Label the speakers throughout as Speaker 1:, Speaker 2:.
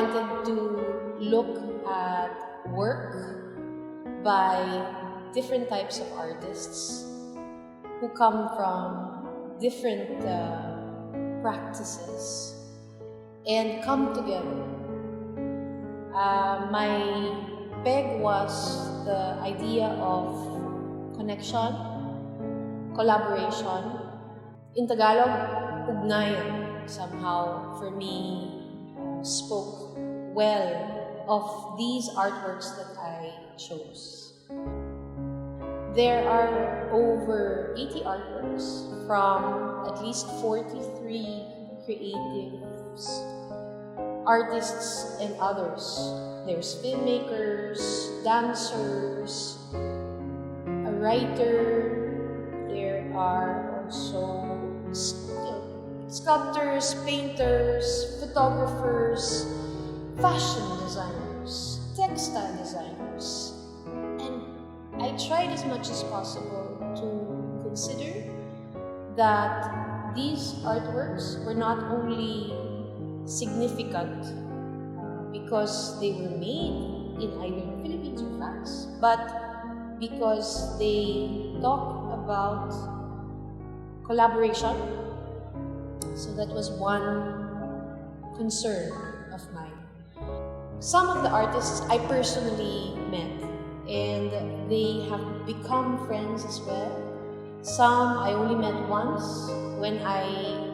Speaker 1: wanted to look at work by different types of artists who come from different practices and come together. My peg was the idea of connection, collaboration. In Tagalog, UGNAYAN somehow for me spoke well of these artworks that I chose. There are over 80 artworks from at least 43 creatives, artists and others. There's filmmakers, dancers, a writer, there are also sculptors, painters, photographers, fashion designers, textile designers. And I tried as much as possible to consider that these artworks were not only significant because they were made in either the Philippines or France, but because they talk about collaboration. So that was one concern of mine. Some of the artists I personally met, and they have become friends as well. Some I only met once when I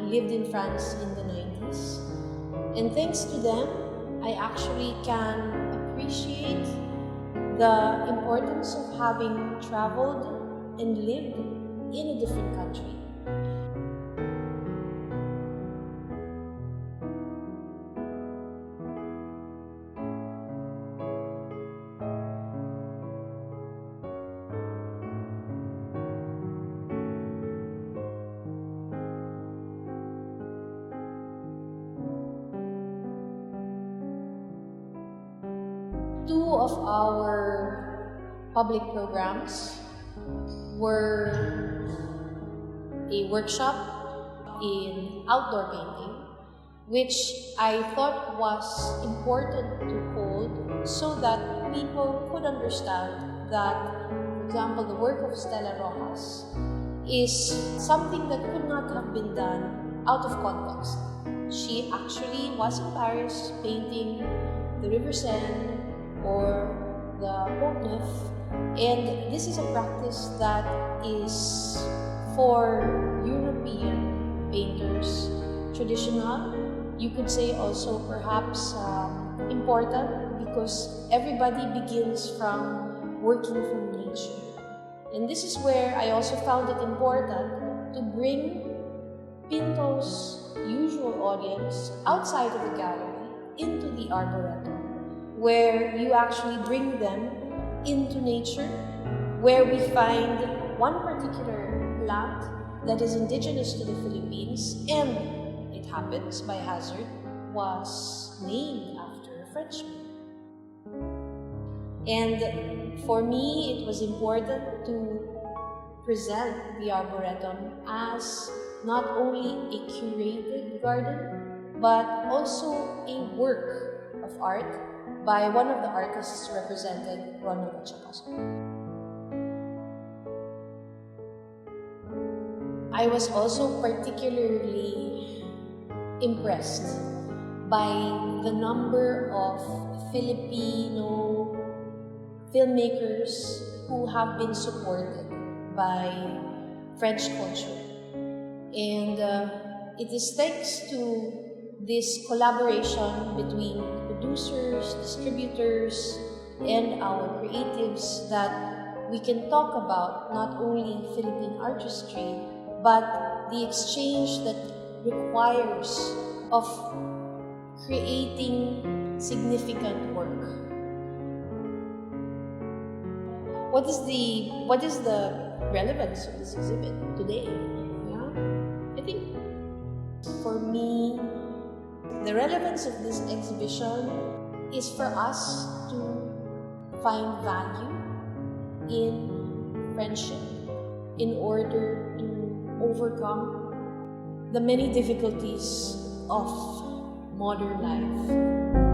Speaker 1: lived in France in the 90s. And thanks to them, I actually can appreciate the importance of having traveled and lived in a different country. Two of our public programs were a workshop in outdoor painting, which I thought was important to hold so that people could understand that, for example, the work of Stella Rojas is something that could not have been done out of context. She actually was in Paris painting the River Seine or the Pont Neuf, and this is a practice that is for European painters traditional. You could say also perhaps important, because everybody begins from working from nature. And this is where I also found it important to bring Pinto's usual audience outside of the gallery into the Arboretum, where you actually bring them into nature, where we find one particular plant that is indigenous to the Philippines, and it happens by hazard, was named after a Frenchman. And for me, it was important to present the Arboretum as not only a curated garden, but also a work of art by one of the artists represented, Ronald Chapaso. I was also particularly impressed by the number of Filipino filmmakers who have been supported by French culture. And it is thanks to this collaboration between producers, distributors, and our creatives that we can talk about not only Philippine artistry, but the exchange that requires of creating significant work. What is the relevance of this exhibit today? Yeah? I think for me, the relevance of this exhibition is for us to find value in friendship in order to overcome the many difficulties of modern life.